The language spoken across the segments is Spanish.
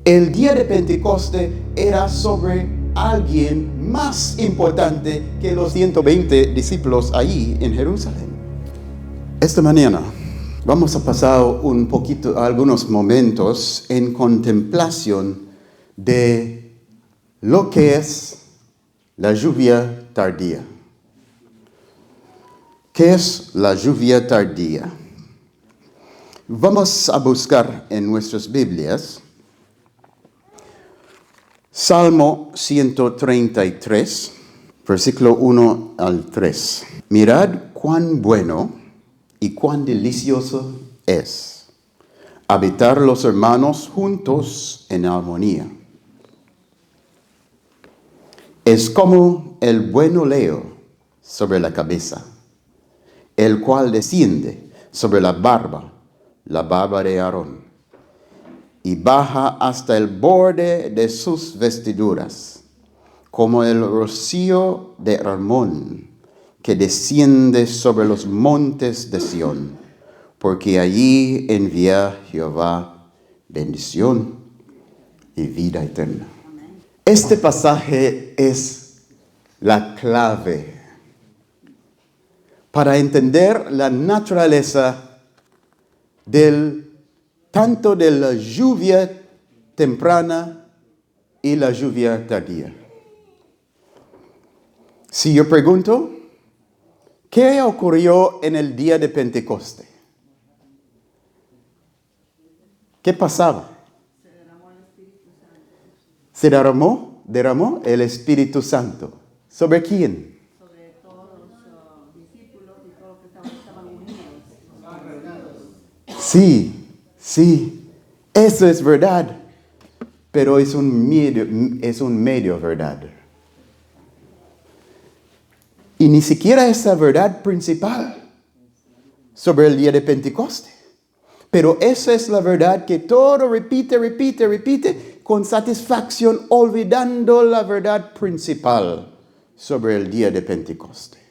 El día de Pentecostés era sobre alguien más importante que los 120 discípulos ahí en Jerusalén. Esta mañana vamos a pasar algunos momentos en contemplación de lo que es la lluvia tardía. ¿Qué es la lluvia tardía? Vamos a buscar en nuestras Biblias Salmo 133, versículo 1 al 3. Mirad cuán bueno y cuán delicioso es habitar los hermanos juntos en armonía. Es como el buen óleo sobre la cabeza, el cual desciende sobre la barba de Aarón, y baja hasta el borde de sus vestiduras, como el rocío de Hermón, que desciende sobre los montes de Sión, porque allí envía Jehová bendición y vida eterna. Este pasaje es la clave para entender la naturaleza tanto de la lluvia temprana y la lluvia tardía. Si yo pregunto, ¿qué ocurrió en el día de Pentecostés? ¿Qué pasaba? Se derramó el Espíritu Santo. ¿Sobre quién? Sobre todos los discípulos y todos los que estaban unidos. Sí, eso es verdad, pero es un medio verdad. Y ni siquiera es la verdad principal sobre el día de Pentecostés. Pero esa es la verdad que todo repite con satisfacción, olvidando la verdad principal sobre el día de Pentecostés.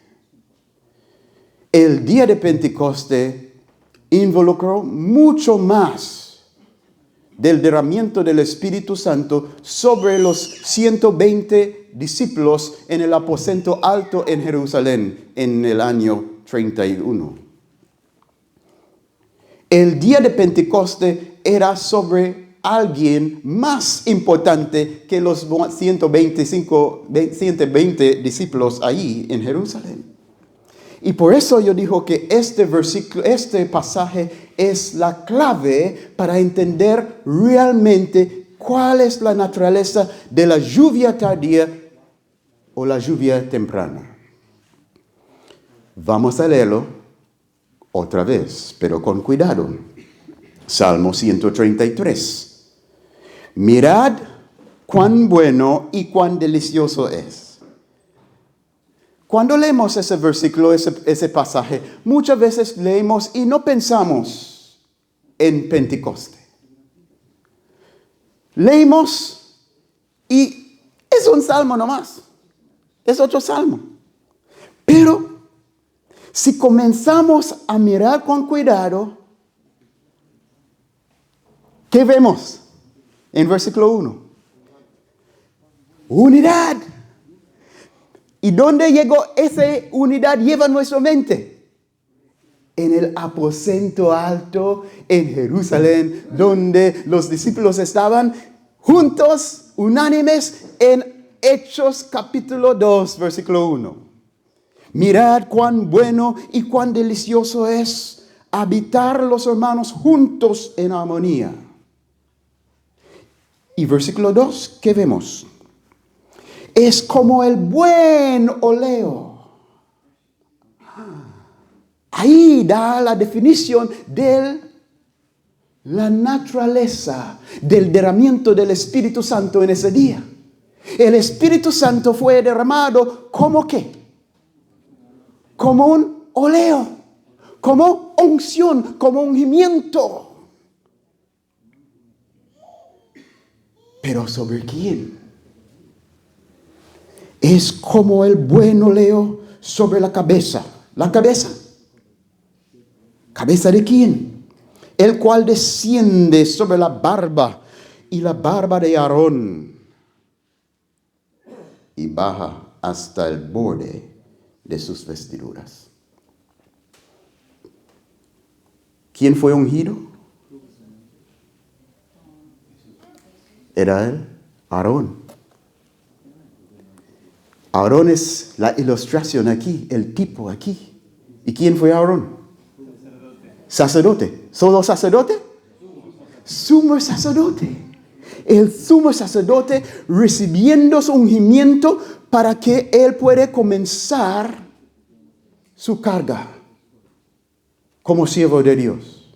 El día de Pentecostés involucró mucho más del derramamiento del Espíritu Santo sobre los 120 discípulos en el aposento alto en Jerusalén en el año 31. El día de Pentecostés era sobre alguien más importante que los 120 discípulos ahí en Jerusalén. Y por eso yo digo que este pasaje es la clave para entender realmente cuál es la naturaleza de la lluvia tardía o la lluvia temprana. Vamos a leerlo otra vez, pero con cuidado. Salmo 133. Mirad cuán bueno y cuán delicioso es. Cuando leemos ese versículo, ese pasaje, muchas veces leemos y no pensamos en Pentecostés. Leemos y es un salmo nomás. Es otro salmo. Pero si comenzamos a mirar con cuidado, ¿qué vemos en versículo 1? Unidad. ¿Y dónde llegó esa unidad? Lleva nuestra mente. En el aposento alto en Jerusalén, donde los discípulos estaban juntos, unánimes, en Hechos capítulo 2, versículo 1. Mirad cuán bueno y cuán delicioso es habitar los hermanos juntos en armonía. Y versículo 2, ¿qué vemos? Es como el buen óleo. Ahí da la definición de la naturaleza del derramamiento del Espíritu Santo en ese día. El Espíritu Santo fue derramado ¿como qué? Como un óleo, como unción, como ungimiento. ¿Pero sobre quién? Es como el buen óleo sobre la cabeza. ¿La cabeza? ¿Cabeza de quién? El cual desciende sobre la barba y la barba de Aarón, y baja hasta el borde de sus vestiduras. ¿Quién fue ungido? Era él, Aarón. Aarón es la ilustración aquí, el tipo aquí. ¿Y quién fue Aarón? Sacerdote. ¿Solo sacerdote? Sumo sacerdote. El sumo sacerdote recibiendo su ungimiento para que él pueda comenzar su carga como siervo de Dios.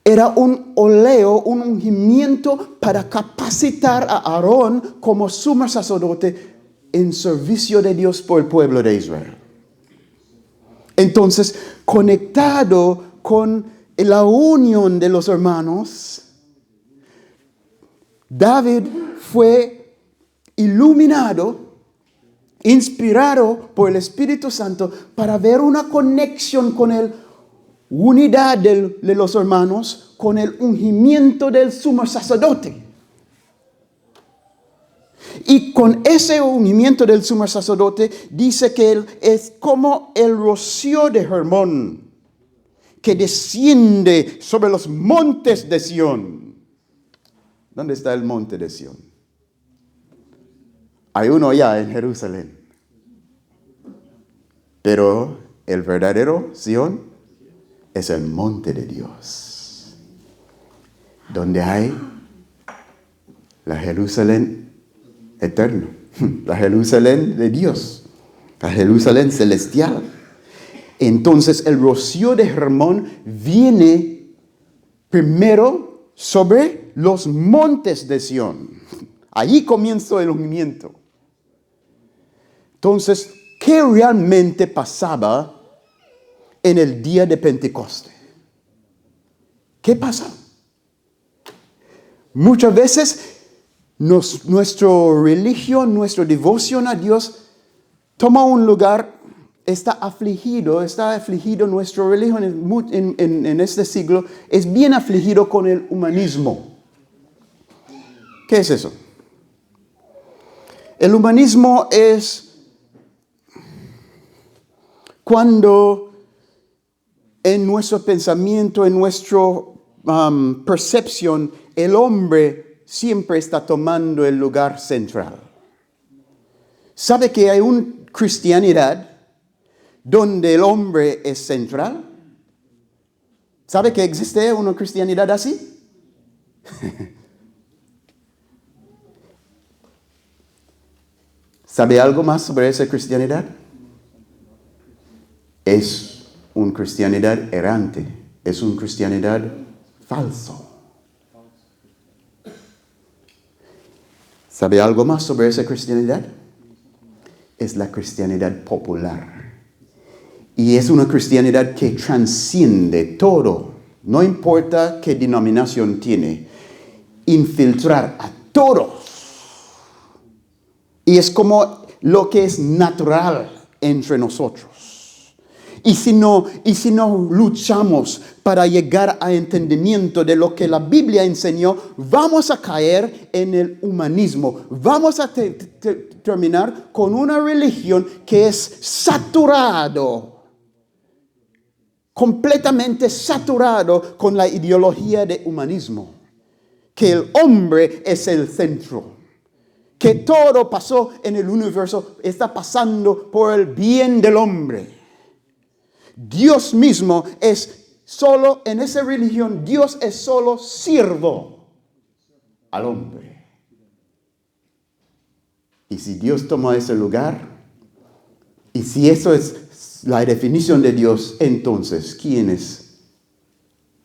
Era un oleo, un ungimiento para capacitar a Aarón como sumo sacerdote en servicio de Dios por el pueblo de Israel. Entonces, conectado con la unión de los hermanos, David fue iluminado, inspirado por el Espíritu Santo para ver una conexión con la unidad de los hermanos, con el ungimiento del sumo sacerdote. Y con ese ungimiento del sumo sacerdote dice que él es como el rocío de Hermón que desciende sobre los montes de Sión. ¿Dónde está el monte de Sión? Hay uno allá en Jerusalén. Pero el verdadero Sión es el monte de Dios, donde hay la Jerusalén eterna, la Jerusalén de Dios, la Jerusalén celestial. Entonces el rocío de Hermón viene primero sobre los montes de Sión. Allí comienza el ungimiento. Entonces, ¿qué realmente pasaba en el día de Pentecostés? ¿Qué pasa? Muchas veces nuestra religión, nuestra devoción a Dios toma un lugar, está afligido nuestra religión en este siglo, es bien afligido con el humanismo. ¿Qué es eso? El humanismo es cuando en nuestro pensamiento, en nuestra percepción, el hombre siempre está tomando el lugar central. ¿Sabe que hay una cristianidad donde el hombre es central? ¿Sabe que existe una cristianidad así? ¿Sabe algo más sobre esa cristianidad? Es una cristianidad errante, es una cristianidad falso. ¿Sabe algo más sobre esa cristianidad? Es la cristianidad popular. Y es una cristianidad que trasciende todo, no importa qué denominación tiene, infiltrar a todos. Y es como lo que es natural entre nosotros. Y si no luchamos para llegar a entendimiento de lo que la Biblia enseñó, vamos a caer en el humanismo. Vamos a terminar con una religión que es completamente saturado con la ideología de humanismo. Que el hombre es el centro. Que todo pasó en el universo, está pasando por el bien del hombre. Dios mismo es solo, en esa religión, Dios es solo siervo al hombre. Y si Dios toma ese lugar, y si eso es la definición de Dios, entonces, ¿quién es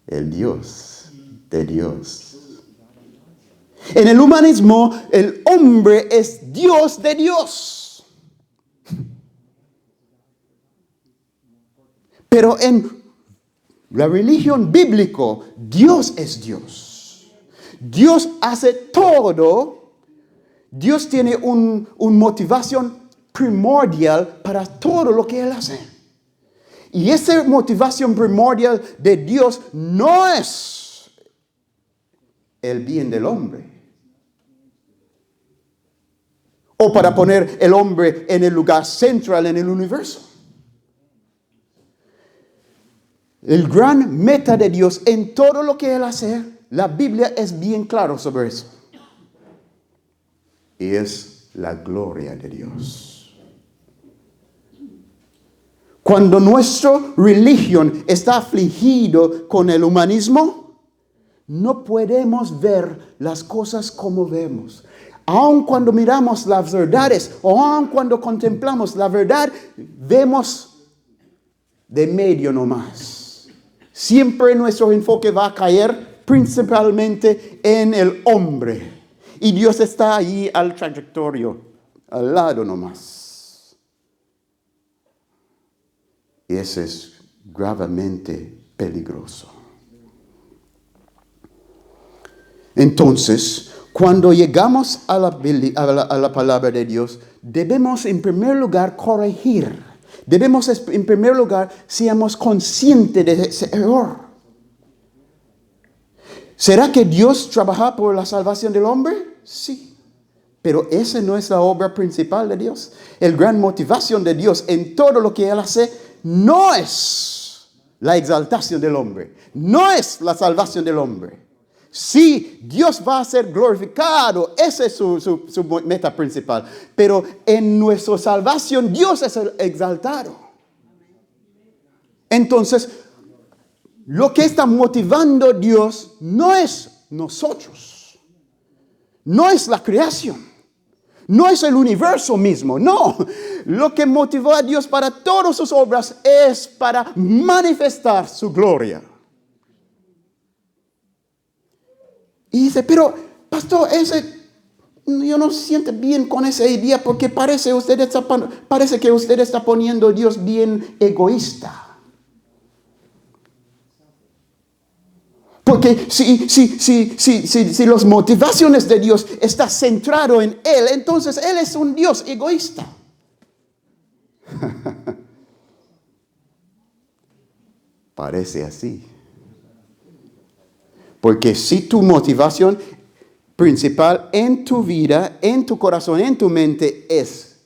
el Dios de Dios? En el humanismo, el hombre es Dios de Dios. Pero en la religión bíblica, Dios es Dios. Dios hace todo. Dios tiene una motivación primordial para todo lo que Él hace. Y esa motivación primordial de Dios no es el bien del hombre. O para poner el hombre en el lugar central en el universo. El gran meta de Dios en todo lo que Él hace, la Biblia es bien claro sobre eso. Y es la gloria de Dios. Cuando nuestra religión está afligido con el humanismo, no podemos ver las cosas como vemos. Aun cuando miramos las verdades o aun cuando contemplamos la verdad, vemos de medio nomás. Siempre nuestro enfoque va a caer principalmente en el hombre. Y Dios está ahí al trayectorio, al lado nomás. Y eso es gravemente peligroso. Entonces, cuando llegamos a la palabra de Dios, debemos en primer lugar corregir. Debemos en primer lugar seamos conscientes de ese error. ¿Será que Dios trabaja por la salvación del hombre? Sí. Pero esa no es la obra principal de Dios. La gran motivación de Dios en todo lo que Él hace no es la exaltación del hombre. No es la salvación del hombre. Sí, Dios va a ser glorificado. Esa es su meta principal. Pero en nuestra salvación, Dios es el exaltado. Entonces, lo que está motivando a Dios no es nosotros. No es la creación. No es el universo mismo. No. Lo que motivó a Dios para todas sus obras es para manifestar su gloria. Y dice, pero pastor, yo no siento bien con esa idea porque parece que usted está poniendo a Dios bien egoísta. Porque si las motivaciones de Dios están centradas en Él, entonces Él es un Dios egoísta. Parece así. Porque si tu motivación principal en tu vida, en tu corazón, en tu mente es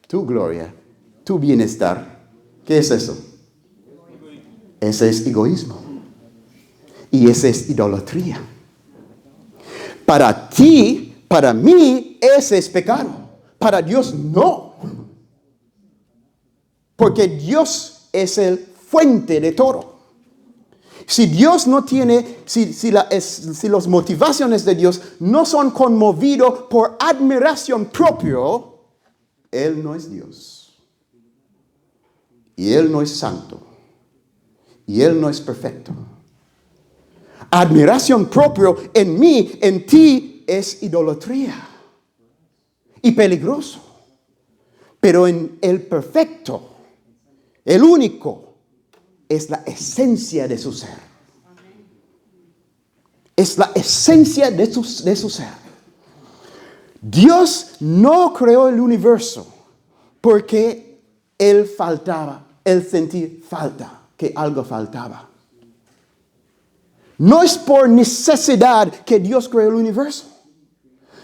tu gloria, tu bienestar, ¿qué es eso? Ese es egoísmo. Y esa es idolatría. Para ti, para mí, ese es pecado. Para Dios no. Porque Dios es el fuente de todo. Si Dios no tiene, si las motivaciones de Dios no son conmovidos por admiración propia, Él no es Dios. Y Él no es santo. Y Él no es perfecto. Admiración propia en mí, en ti, es idolatría. Y peligroso. Pero en el perfecto, el único, es la esencia de su ser. Es la esencia de su ser. Dios no creó el universo porque Él sentía falta, que algo faltaba. No es por necesidad que Dios creó el universo.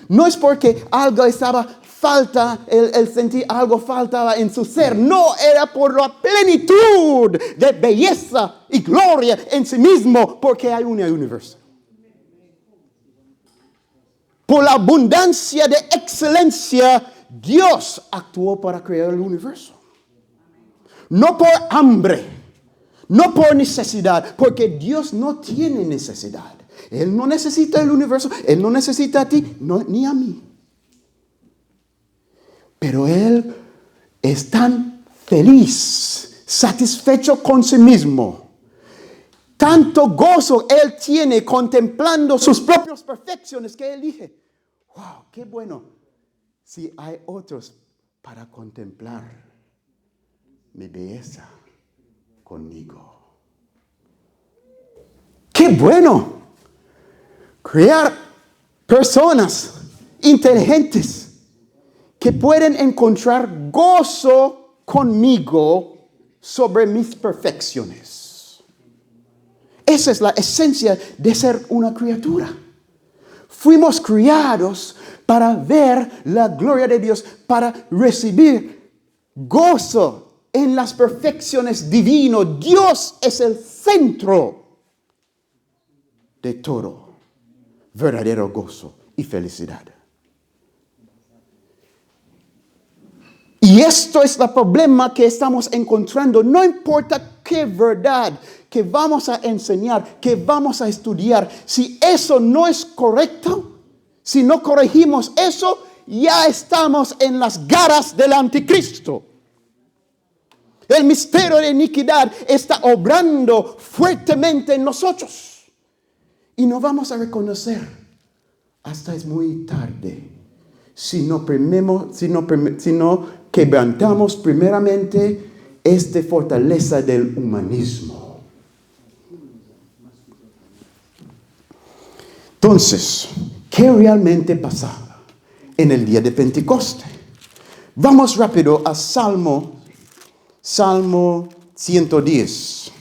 No es porque algo estaba falta, él sentía algo faltaba en su ser. No, era por la plenitud de belleza y gloria en sí mismo, porque hay un universo. Por la abundancia de excelencia, Dios actuó para crear el universo. No por hambre, no por necesidad, porque Dios no tiene necesidad. Él no necesita el universo, Él no necesita a ti, ni a mí. Pero Él es tan feliz, satisfecho con sí mismo. Tanto gozo Él tiene contemplando sus propias perfecciones que Él dice, wow, qué bueno si hay otros para contemplar mi belleza conmigo. Qué bueno crear personas inteligentes que pueden encontrar gozo conmigo sobre mis perfecciones. Esa es la esencia de ser una criatura. fuimos criados para ver la gloria de Dios, para recibir gozo en las perfecciones divinas. Dios es el centro de todo verdadero gozo y felicidad. Y esto es el problema que estamos encontrando. No importa qué verdad que vamos a enseñar, que vamos a estudiar, si eso no es correcto, si no corregimos eso, ya estamos en las garras del anticristo. El misterio de iniquidad está obrando fuertemente en nosotros. Y no vamos a reconocer hasta es muy tarde. Si no quebrantamos primeramente esta fortaleza del humanismo. Entonces, ¿qué realmente pasaba en el día de Pentecostés? Vamos rápido a Salmo 110.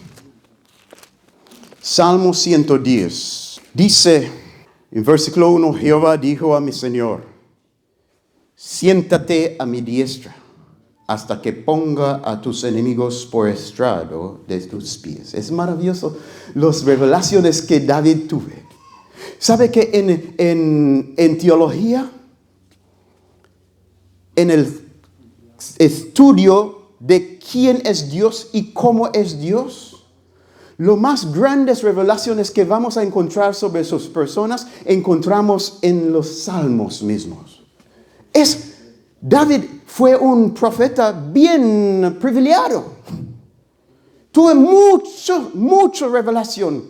Salmo 110. Dice en versículo 1, Jehová dijo a mi Señor, siéntate a mi diestra hasta que ponga a tus enemigos por estrado de tus pies. Es maravilloso las revelaciones que David tuve. ¿Sabe que en teología, en el estudio de quién es Dios y cómo es Dios, las más grandes revelaciones que vamos a encontrar sobre sus personas encontramos en los salmos mismos? David fue un profeta bien privilegiado. Tuvo mucha revelación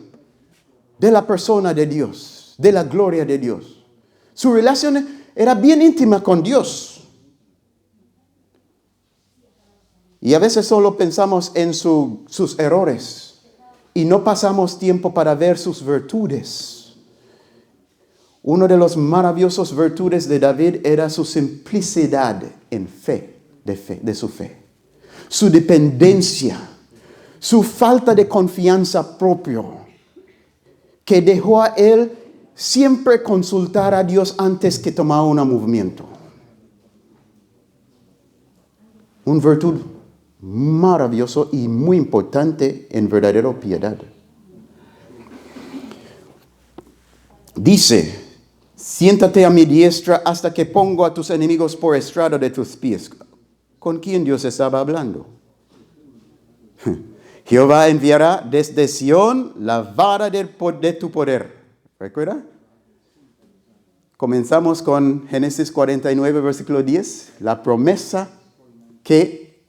de la persona de Dios, de la gloria de Dios. Su relación era bien íntima con Dios. Y a veces solo pensamos en sus errores y no pasamos tiempo para ver sus virtudes. Una de las maravillosas virtudes de David era su simplicidad en de su fe. Su dependencia, su falta de confianza propia, que dejó a él siempre consultar a Dios antes que tomar un movimiento. Una virtud maravillosa y muy importante en verdadera piedad. Dice, siéntate a mi diestra hasta que pongo a tus enemigos por estrado de tus pies. ¿Con quién Dios estaba hablando? Jehová enviará desde Sión la vara de tu poder. ¿Recuerda? Comenzamos con Génesis 49, versículo 10. La promesa que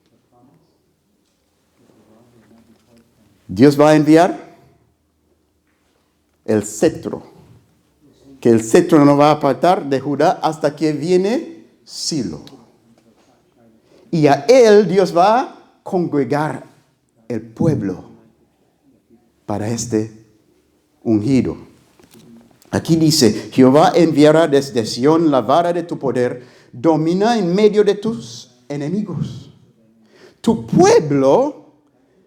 Dios va a enviar el cetro. Que el cetro no va a apartar de Judá hasta que viene Silo. Y a él Dios va a congregar el pueblo para este ungido. Aquí dice, Jehová enviará desde Sión la vara de tu poder, domina en medio de tus enemigos. Tu pueblo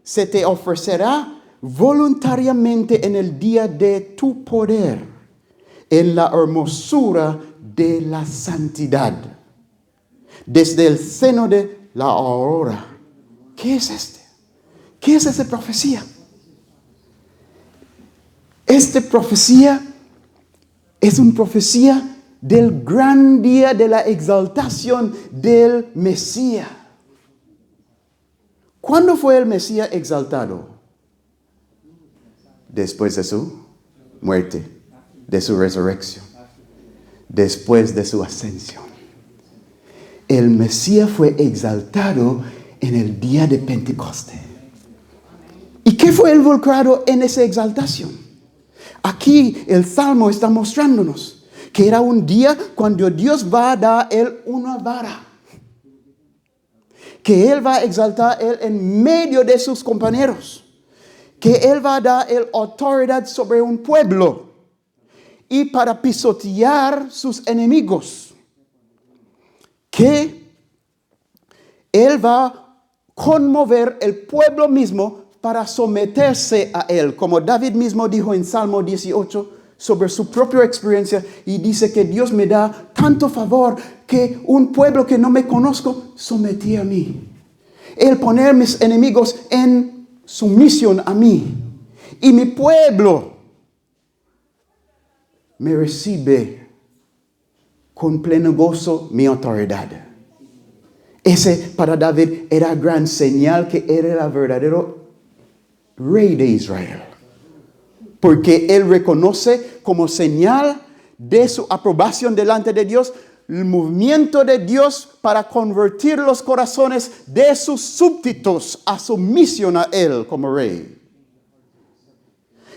se te ofrecerá voluntariamente en el día de tu poder, en la hermosura de la santidad, desde el seno de la aurora. ¿Qué es este? ¿Qué es esa profecía? Esta profecía es una profecía del gran día de la exaltación del Mesías. ¿Cuándo fue el Mesías exaltado? Después de su muerte, de su resurrección, después de su ascensión. El Mesías fue exaltado en el día de Pentecostés. ¿Y qué fue involucrado en esa exaltación? Aquí el Salmo está mostrándonos que era un día cuando Dios va a dar a él una vara. Que él va a exaltar a él en medio de sus compañeros. Que él va a dar a él autoridad sobre un pueblo. Y para pisotear sus enemigos. Que él va a conmover el pueblo mismo para someterse a él. Como David mismo dijo en Salmo 18, sobre su propia experiencia y dice que Dios me da tanto favor que un pueblo que no me conozco sometí a mí. El poner mis enemigos en sumisión a mí. Y mi pueblo me recibe con pleno gozo mi autoridad. Ese para David era gran señal que era el verdadero rey de Israel. Porque él reconoce como señal de su aprobación delante de Dios el movimiento de Dios para convertir los corazones de sus súbditos a sumisión a él como rey.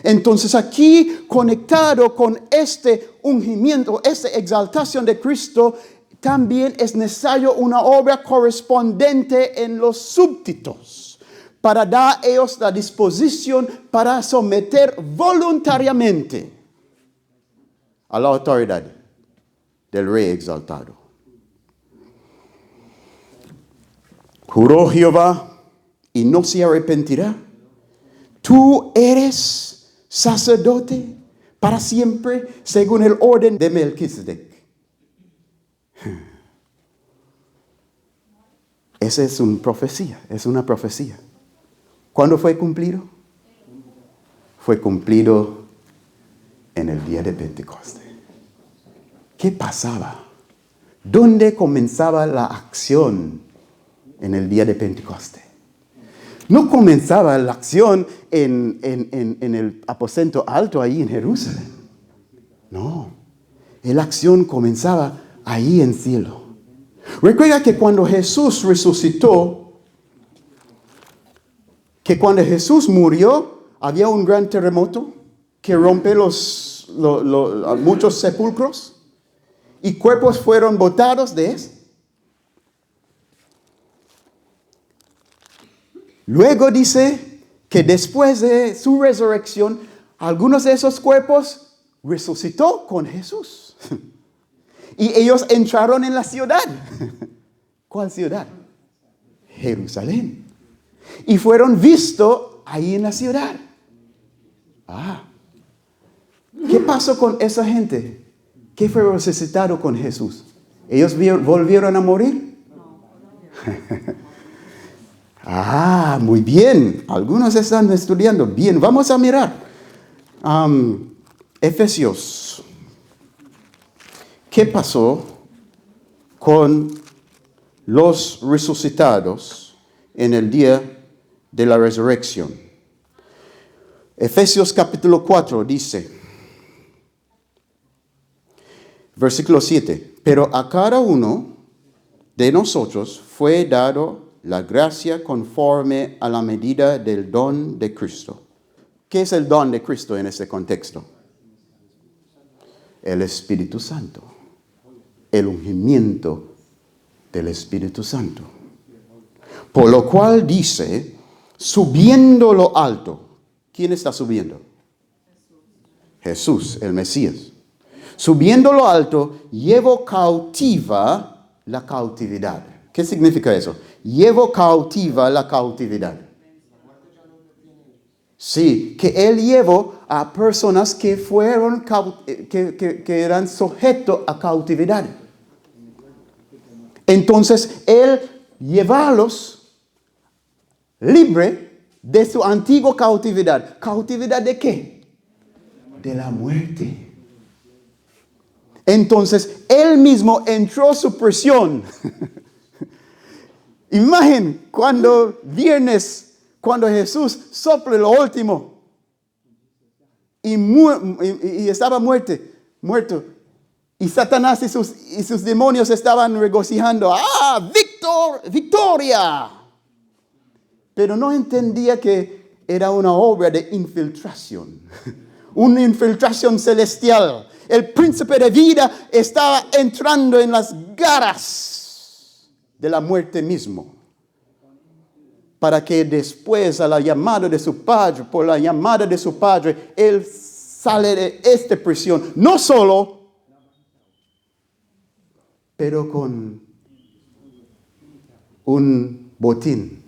Entonces aquí, conectado con este ungimiento, esta exaltación de Cristo, también es necesario una obra correspondiente en los súbditos, para dar a ellos la disposición para someter voluntariamente a la autoridad del rey exaltado. Juró Jehová y no se arrepentirá. Tú eres sacerdote para siempre según el orden de Melquisedec. Esa es una profecía. ¿Cuándo fue cumplido? Fue cumplido en el día de Pentecostés. ¿Qué pasaba? ¿Dónde comenzaba la acción en el día de Pentecostés? No comenzaba la acción en el aposento alto ahí en Jerusalén. No, la acción comenzaba ahí en cielo. Recuerda que cuando Jesús resucitó, que cuando Jesús murió, había un gran terremoto que rompe muchos sepulcros y cuerpos fueron botados de eso. Luego dice que después de su resurrección, algunos de esos cuerpos resucitó con Jesús. Y ellos entraron en la ciudad. ¿Cuál ciudad? Jerusalén. Y fueron vistos ahí en la ciudad. ¿Qué pasó con esa gente? ¿Qué fue resucitado con Jesús? ¿Ellos volvieron a morir? Muy bien. Algunos están estudiando. Bien, vamos a mirar. Efesios. ¿Qué pasó con los resucitados en el día de la resurrección? Efesios capítulo 4 dice, versículo 7, pero a cada uno de nosotros fue dado la gracia conforme a la medida del don de Cristo. ¿Qué es el don de Cristo en este contexto? El Espíritu Santo. El ungimiento del Espíritu Santo. Por lo cual dice, subiendo lo alto. ¿Quién está subiendo? Jesús, el Mesías. Subiendo lo alto, llevo cautiva la cautividad. ¿Qué significa eso? Llevo cautiva la cautividad. Sí, que él llevó a personas que fueron que eran sujetos a cautividad. Entonces, él llevarlos libre de su antigua cautividad. ¿Cautividad de qué? De la muerte. Entonces, él mismo entró su prisión. Imaginen cuando Jesús sopla lo último y estaba muerto. Y Satanás y sus demonios estaban regocijando. ¡Victoria! Pero no entendía que era una obra de infiltración. Una infiltración celestial. El príncipe de vida estaba entrando en las garras de la muerte mismo. Para que después, por la llamada de su padre, él sale de esta prisión. No solo, pero con un botín.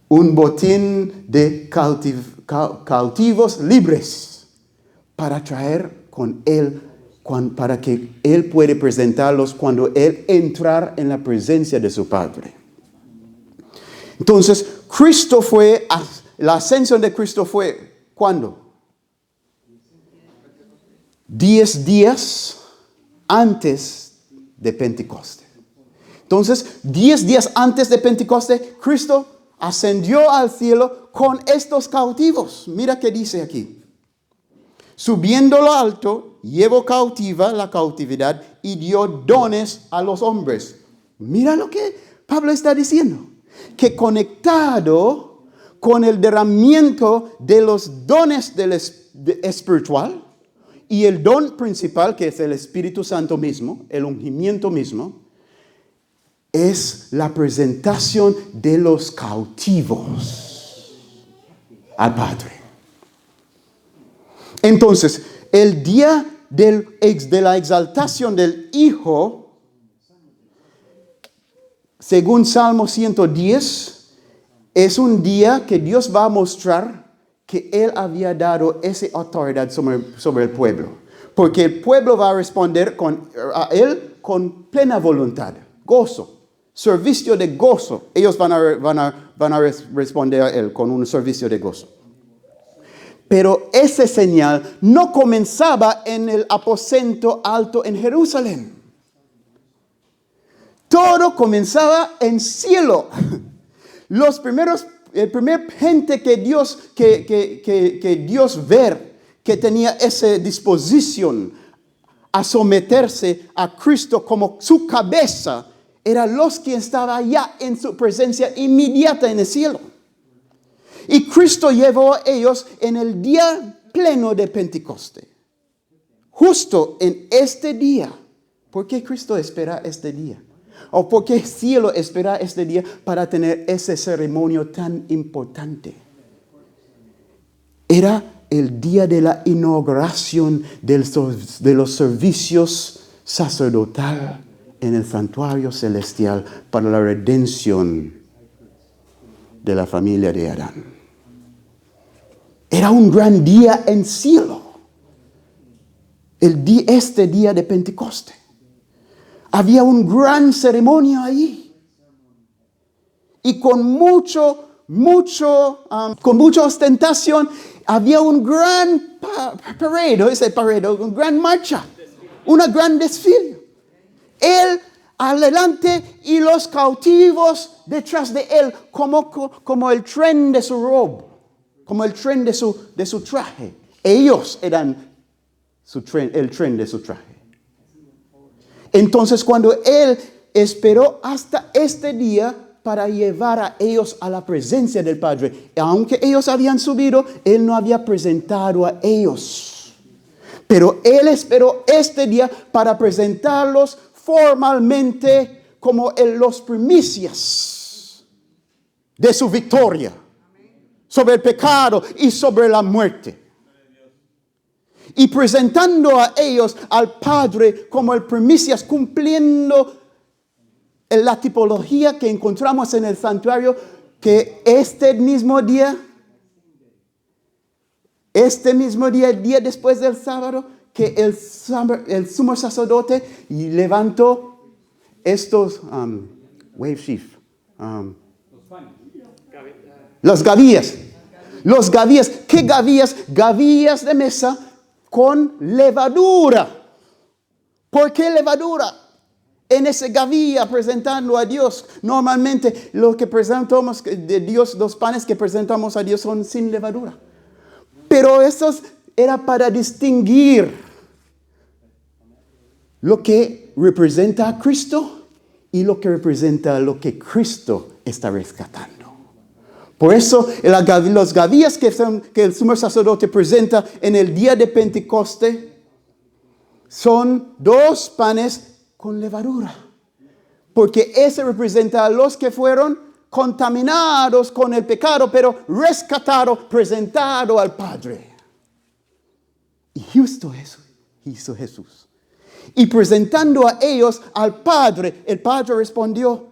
Un botín de cautivos libres para traer con Él, para que Él puede presentarlos cuando Él entrar en la presencia de su Padre. Entonces, la ascensión de Cristo fue, ¿cuándo? 10 días antes de Pentecostés. Entonces, 10 días antes de Pentecostés, Cristo ascendió al cielo con estos cautivos. Mira qué dice aquí. Subiendo lo alto, llevó cautiva la cautividad y dio dones a los hombres. Mira lo que Pablo está diciendo. Que conectado con el derramamiento de los dones espiritual y el don principal, que es el Espíritu Santo mismo, el ungimiento mismo, es la presentación de los cautivos al Padre. Entonces, el día de la exaltación del Hijo, según Salmo 110, es un día que Dios va a mostrar que Él había dado esa autoridad sobre el pueblo. Porque el pueblo va a responder a Él con plena voluntad, gozo, servicio de gozo. Ellos van a responder a Él con un servicio de gozo. Pero esa señal no comenzaba en el aposento alto en Jerusalén. Todo comenzaba en cielo. El primer gente que Dios ver, que tenía esa disposición a someterse a Cristo como su cabeza, eran los que estaban ya en su presencia inmediata en el cielo. Y Cristo llevó a ellos en el día pleno de Pentecostés. Justo en este día. ¿Por qué Cristo espera este día? ¿O por qué el cielo espera este día para tener ese ceremonio tan importante? Era el día de la inauguración de los servicios sacerdotales en el santuario celestial para la redención de la familia de Adán. Era un gran día en cielo. Este día de Pentecostés. Había un gran ceremonia ahí. Y con mucha ostentación, había un gran una gran marcha, una gran desfile. Él adelante y los cautivos detrás de él, como el tren de su robe, como el tren de su traje. Ellos eran el tren de su traje. Entonces, cuando Él esperó hasta este día para llevar a ellos a la presencia del Padre, aunque ellos habían subido, Él no había presentado a ellos. Pero Él esperó este día para presentarlos formalmente como los primicias de su victoria sobre el pecado y sobre la muerte. Y presentando a ellos al Padre como el primicias, cumpliendo la tipología que encontramos en el santuario, que este mismo día, el día después del sábado, que el sumo sacerdote levantó estos wave sheaf, los gavillas. Los gavillas, ¿qué gavillas? Gavillas de mesa con levadura. ¿Por qué levadura? En esa gavilla presentando a Dios. Normalmente lo que presentamos de Dios, los panes que presentamos a Dios son sin levadura. Pero eso era para distinguir lo que representa a Cristo y lo que representa lo que Cristo está rescatando. Por eso, los gavillas que el sumo sacerdote presenta en el día de Pentecostés son 2 panes con levadura. Porque ese representa a los que fueron contaminados con el pecado, pero rescatados, presentados al Padre. Y justo eso hizo Jesús. Y presentando a ellos al Padre, el Padre respondió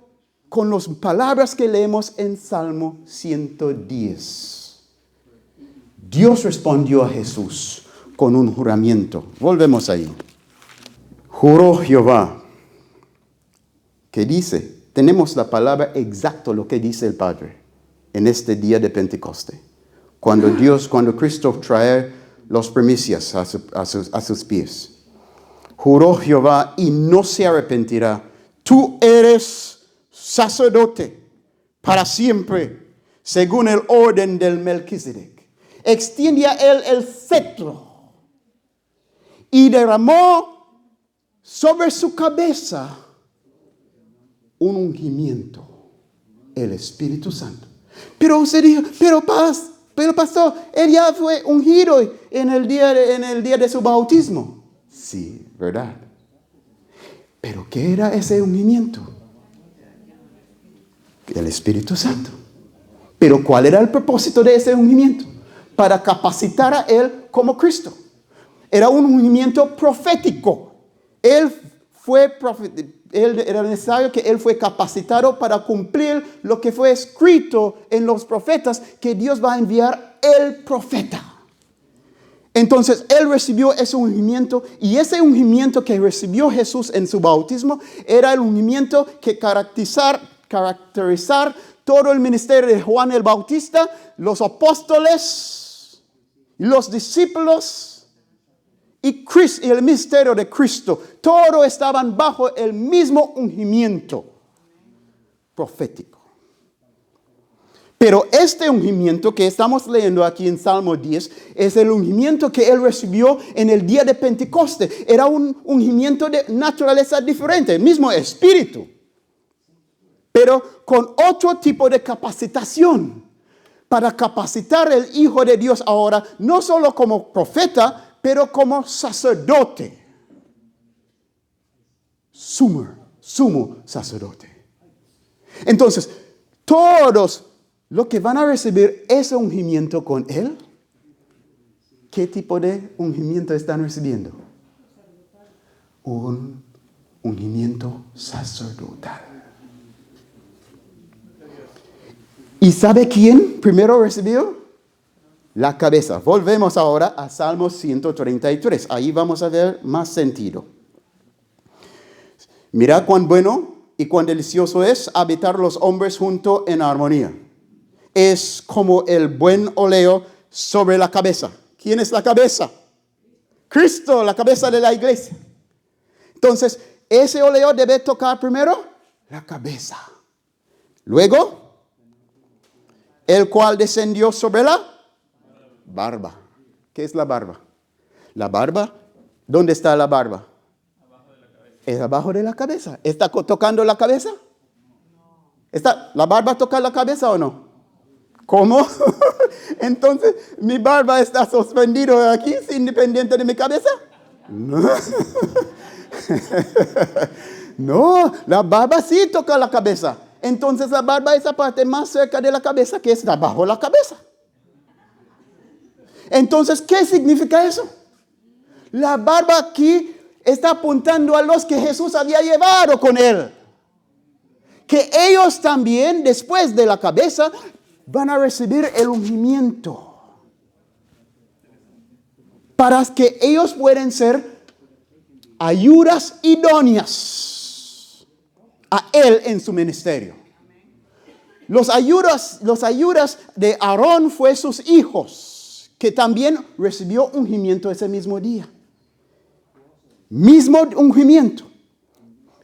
con las palabras que leemos en Salmo 110. Dios respondió a Jesús con un juramento. Volvemos ahí. Juró Jehová. ¿Qué dice? Tenemos la palabra exacta, lo que dice el Padre en este día de Pentecoste. Cuando Cristo trae las primicias a sus pies. Juró Jehová y no se arrepentirá. Tú eres sacerdote para siempre, según el orden del Melquisedec. Extiende a él el cetro y derramó sobre su cabeza un ungimiento, el Espíritu Santo. Pero usted dijo, pero pastor, él ya fue ungido en el día de su bautismo. Sí, verdad. Pero ¿qué era ese ungimiento? El Espíritu Santo. Pero ¿cuál era el propósito de ese ungimiento? Para capacitar a él como Cristo. Era un ungimiento profético. Era necesario que él fue capacitado para cumplir lo que fue escrito en los profetas, que Dios va a enviar el profeta. Entonces él recibió ese ungimiento, y ese ungimiento que recibió Jesús en su bautismo era el ungimiento que caracterizar todo el ministerio de Juan el Bautista, los apóstoles, los discípulos y el ministerio de Cristo. Todos estaban bajo el mismo ungimiento profético. Pero este ungimiento que estamos leyendo aquí en Salmo 10 es el ungimiento que él recibió en el día de Pentecoste. Era un ungimiento de naturaleza diferente, el mismo espíritu, pero con otro tipo de capacitación, para capacitar al Hijo de Dios ahora, no solo como profeta, pero como sacerdote. Sumo sacerdote. Entonces, todos los que van a recibir ese ungimiento con él, ¿qué tipo de ungimiento están recibiendo? Un ungimiento sacerdotal. ¿Y sabe quién primero recibió? La cabeza. Volvemos ahora a Salmo 133. Ahí vamos a ver más sentido. Mira cuán bueno y cuán delicioso es habitar los hombres juntos en armonía. Es como el buen óleo sobre la cabeza. ¿Quién es la cabeza? Cristo, la cabeza de la iglesia. Entonces, ese óleo debe tocar primero la cabeza. Luego, el cual descendió sobre la barba. ¿Qué es la barba? La barba, ¿dónde está la barba? Es abajo de la cabeza. ¿Está tocando la cabeza? ¿La barba toca la cabeza o no? ¿Cómo? Entonces, ¿mi barba está suspendida aquí, independiente de mi cabeza? No. No, la barba sí toca la cabeza. Entonces, la barba es la parte más cerca de la cabeza, que es abajo de la cabeza. Entonces, ¿qué significa eso? La barba aquí está apuntando a los que Jesús había llevado con él. Que ellos también, después de la cabeza, van a recibir el ungimiento para que ellos puedan ser ayudas idóneas a él en su ministerio. Los ayudas de Aarón fue sus hijos, que también recibió ungimiento ese mismo día. Mismo ungimiento.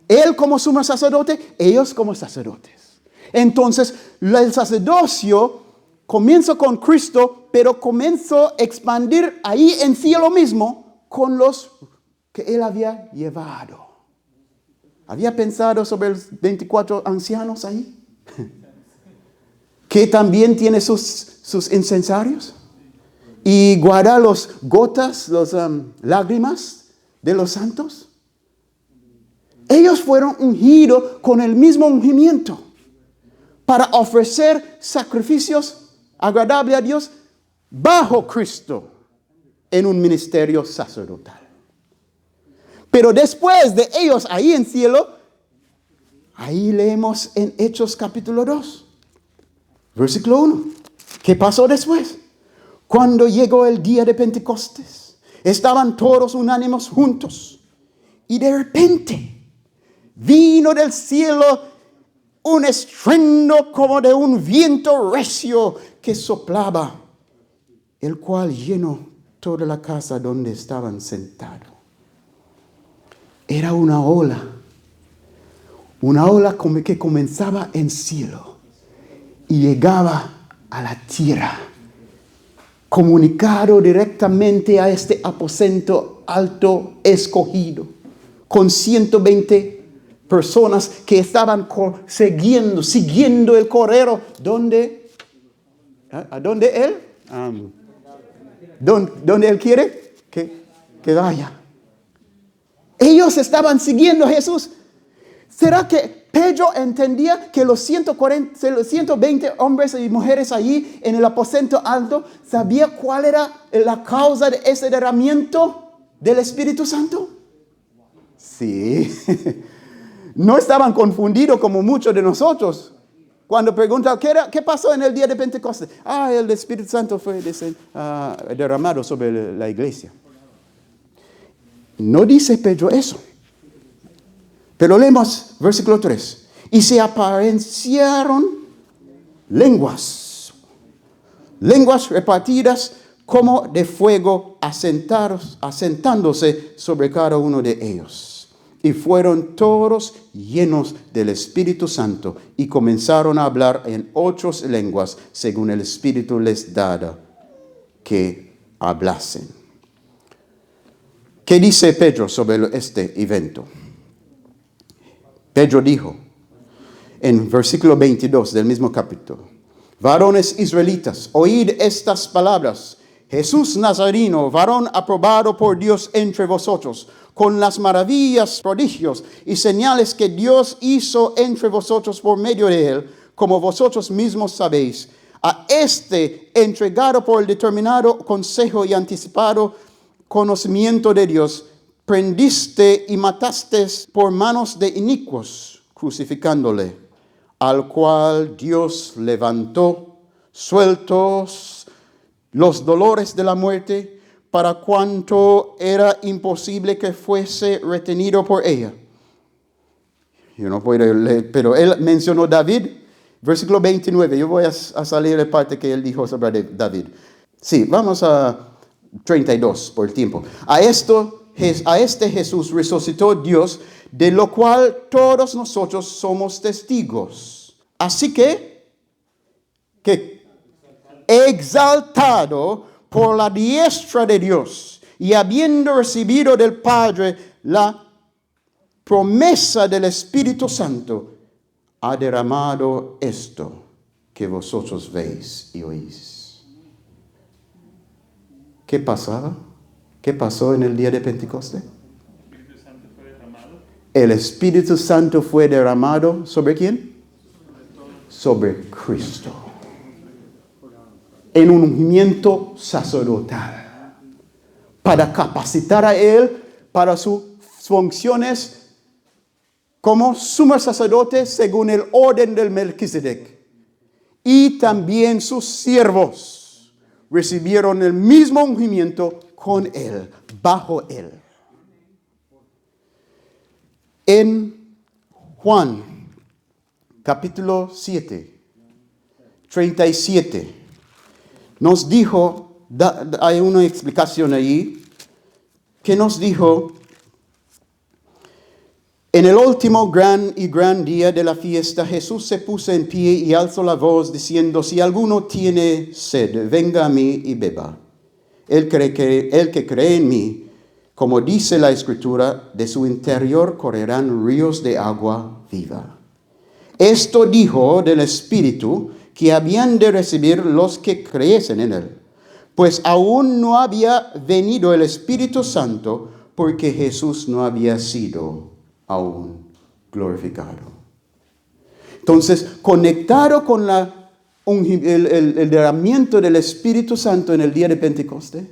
Él como sumo sacerdote, ellos como sacerdotes. Entonces, el sacerdocio comenzó con Cristo, pero comenzó a expandir ahí en cielo mismo con los que él había llevado. ¿Había pensado sobre los 24 ancianos ahí? Que también tiene sus incensarios. Y guarda las gotas, las lágrimas de los santos. Ellos fueron ungidos con el mismo ungimiento, para ofrecer sacrificios agradables a Dios bajo Cristo en un ministerio sacerdotal. Pero después de ellos ahí en cielo, ahí leemos en Hechos capítulo 2, versículo 1. ¿Qué pasó después? Cuando llegó el día de Pentecostés, Estaban todos unánimes juntos. Y de repente vino del cielo un estruendo como de un viento recio que soplaba, el cual llenó toda la casa donde estaban sentados. Era una ola como que comenzaba en cielo y llegaba a la tierra, comunicado directamente a este aposento alto escogido, con 120 personas que estaban siguiendo el correo. ¿A dónde él? ¿Dónde él quiere que vaya? Ellos estaban siguiendo a Jesús. ¿Será que Pedro entendía que los 120 hombres y mujeres allí en el aposento alto sabía cuál era la causa de ese derramamiento del Espíritu Santo? Sí. No estaban confundidos como muchos de nosotros. Cuando preguntan, ¿qué pasó en el día de Pentecostés? El Espíritu Santo fue derramado sobre la iglesia. No dice Pedro eso. Pero leemos versículo 3. Y se aparecieron lenguas repartidas como de fuego, asentándose sobre cada uno de ellos. Y fueron todos llenos del Espíritu Santo y comenzaron a hablar en otras lenguas según el Espíritu les daba que hablasen. ¿Qué dice Pedro sobre este evento? Pedro dijo en versículo 22 del mismo capítulo: varones israelitas, oíd estas palabras. Jesús Nazareno, varón aprobado por Dios entre vosotros, con las maravillas, prodigios y señales que Dios hizo entre vosotros por medio de él, como vosotros mismos sabéis. A este entregado por el determinado consejo y anticipado conocimiento de Dios, prendiste y mataste por manos de inicuos, crucificándole, al cual Dios levantó, sueltos los dolores de la muerte, para cuanto era imposible que fuese retenido por ella. Yo no puedo leer, pero él mencionó David, versículo 29. Yo voy a salir de la parte que él dijo sobre David. Sí, vamos a 32 por el tiempo. A este Jesús resucitó Dios, de lo cual todos nosotros somos testigos. Así que exaltado por la diestra de Dios y habiendo recibido del Padre la promesa del Espíritu Santo, ha derramado esto que vosotros veis y oís. ¿Qué pasaba? ¿Qué pasó en el día de Pentecostés? El Espíritu Santo fue derramado ¿sobre quién? Sobre Cristo. En un ungimiento sacerdotal, para capacitar a él para sus funciones como sumo sacerdote según el orden del Melquisedec. Y también sus siervos recibieron el mismo ungimiento con él, bajo él. En Juan, capítulo 7, 37, nos dijo, hay una explicación ahí, que nos dijo: en el último gran día de la fiesta, Jesús se puso en pie y alzó la voz diciendo: si alguno tiene sed, venga a mí y beba. El que cree en mí, como dice la Escritura, de su interior correrán ríos de agua viva. Esto dijo del Espíritu que habían de recibir los que creyesen en él, pues aún no había venido el Espíritu Santo, porque Jesús no había sido aún glorificado. Entonces, conectado con el derramamiento del Espíritu Santo en el día de Pentecostés,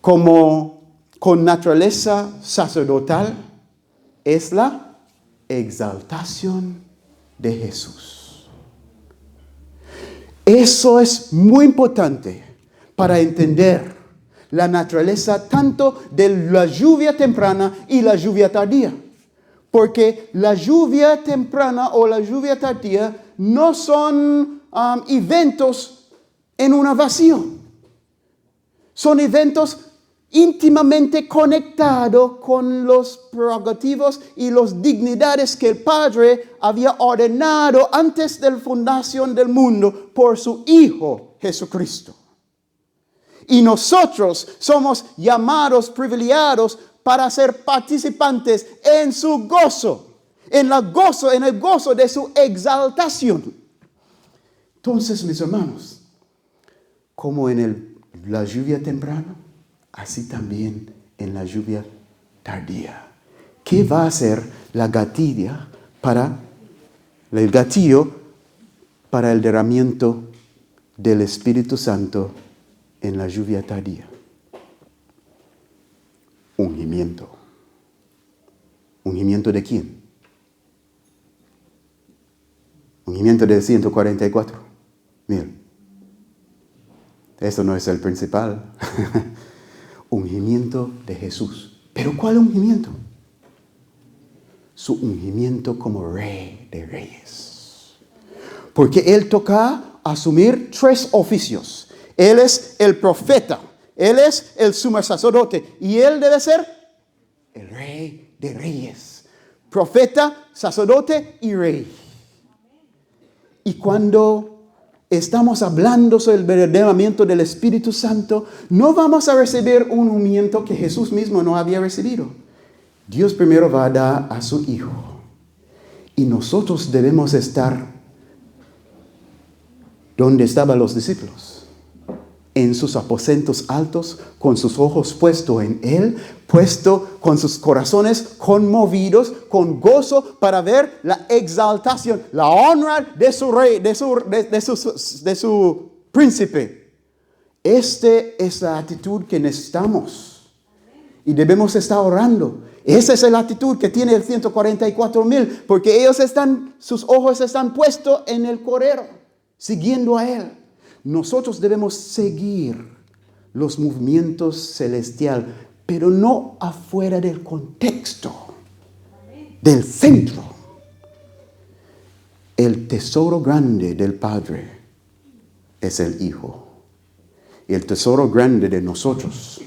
como con naturaleza sacerdotal, es la exaltación de Jesús. Eso es muy importante para entender la naturaleza tanto de la lluvia temprana y la lluvia tardía. Porque la lluvia temprana o la lluvia tardía no son eventos en un vacío. Son eventos íntimamente conectados con los prerrogativos y las dignidades que el Padre había ordenado antes de la fundación del mundo por su Hijo Jesucristo. Y nosotros somos llamados, privilegiados, para ser participantes en su gozo, en el gozo de su exaltación. Entonces, mis hermanos, como en la lluvia temprana, así también en la lluvia tardía. ¿Qué va a hacer el gatillo para el derramamiento del Espíritu Santo en la lluvia tardía? Ungimiento. ¿Ungimiento de quién? Ungimiento de 144,000. Eso no es el principal. Ungimiento de Jesús. ¿Pero cuál ungimiento? Su ungimiento como Rey de Reyes. Porque Él toca asumir 3 oficios. Él es el profeta. Él es el sumo sacerdote. Y Él debe ser el Rey de Reyes. Profeta, sacerdote y Rey. Y cuando estamos hablando sobre el derramamiento del Espíritu Santo, no vamos a recibir un ungimiento que Jesús mismo no había recibido. Dios primero va a dar a su Hijo. Y nosotros debemos estar donde estaban los discípulos. En sus aposentos altos, con sus ojos puestos en Él, con sus corazones conmovidos, con gozo para ver la exaltación, la honra de su rey, de su príncipe. Esta es la actitud que necesitamos y debemos estar orando. Esa es la actitud que tiene el 144,000, porque sus ojos están puestos en el Cordero, siguiendo a Él. Nosotros debemos seguir los movimientos celestiales, pero no afuera del contexto, del centro. El tesoro grande del Padre es el Hijo. Y el tesoro grande de nosotros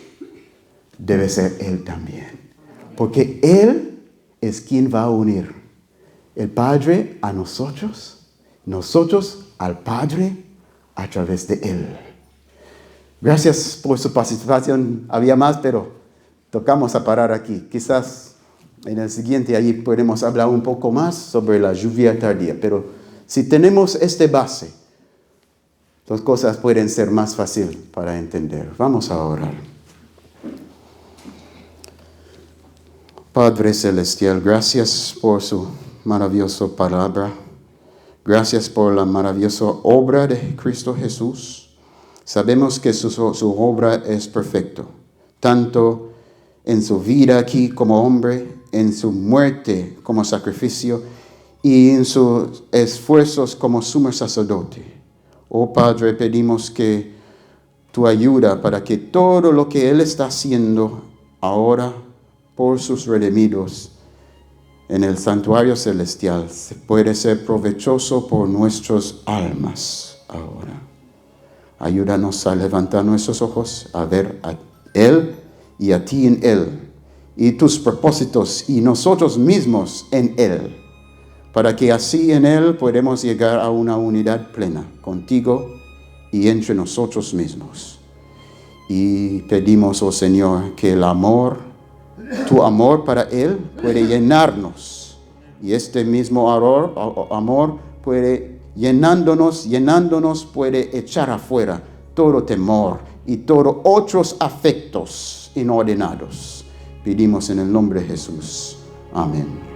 debe ser Él también. Porque Él es quien va a unir el Padre a nosotros, nosotros al Padre a través de Él. Gracias por su participación. Había más, pero tocamos a parar aquí. Quizás en el siguiente allí podemos hablar un poco más sobre la lluvia tardía. Pero si tenemos esta base, las cosas pueden ser más fáciles para entender. Vamos a orar. Padre Celestial, gracias por su maravillosa palabra. Gracias por la maravillosa obra de Cristo Jesús. Sabemos que su obra es perfecta, tanto en su vida aquí como hombre, en su muerte como sacrificio y en sus esfuerzos como sumo sacerdote. Oh Padre, pedimos que tu ayuda para que todo lo que Él está haciendo ahora por sus redimidos en el santuario celestial puede ser provechoso por nuestras almas ahora. Ayúdanos a levantar nuestros ojos, a ver a Él y a ti en Él, y tus propósitos y nosotros mismos en Él, para que así en Él podamos llegar a una unidad plena contigo y entre nosotros mismos. Y pedimos, oh Señor, que tu amor para Él puede llenarnos. Y este mismo amor puede llenándonos puede echar afuera todo temor y todos otros afectos inordenados. Pedimos en el nombre de Jesús. Amén.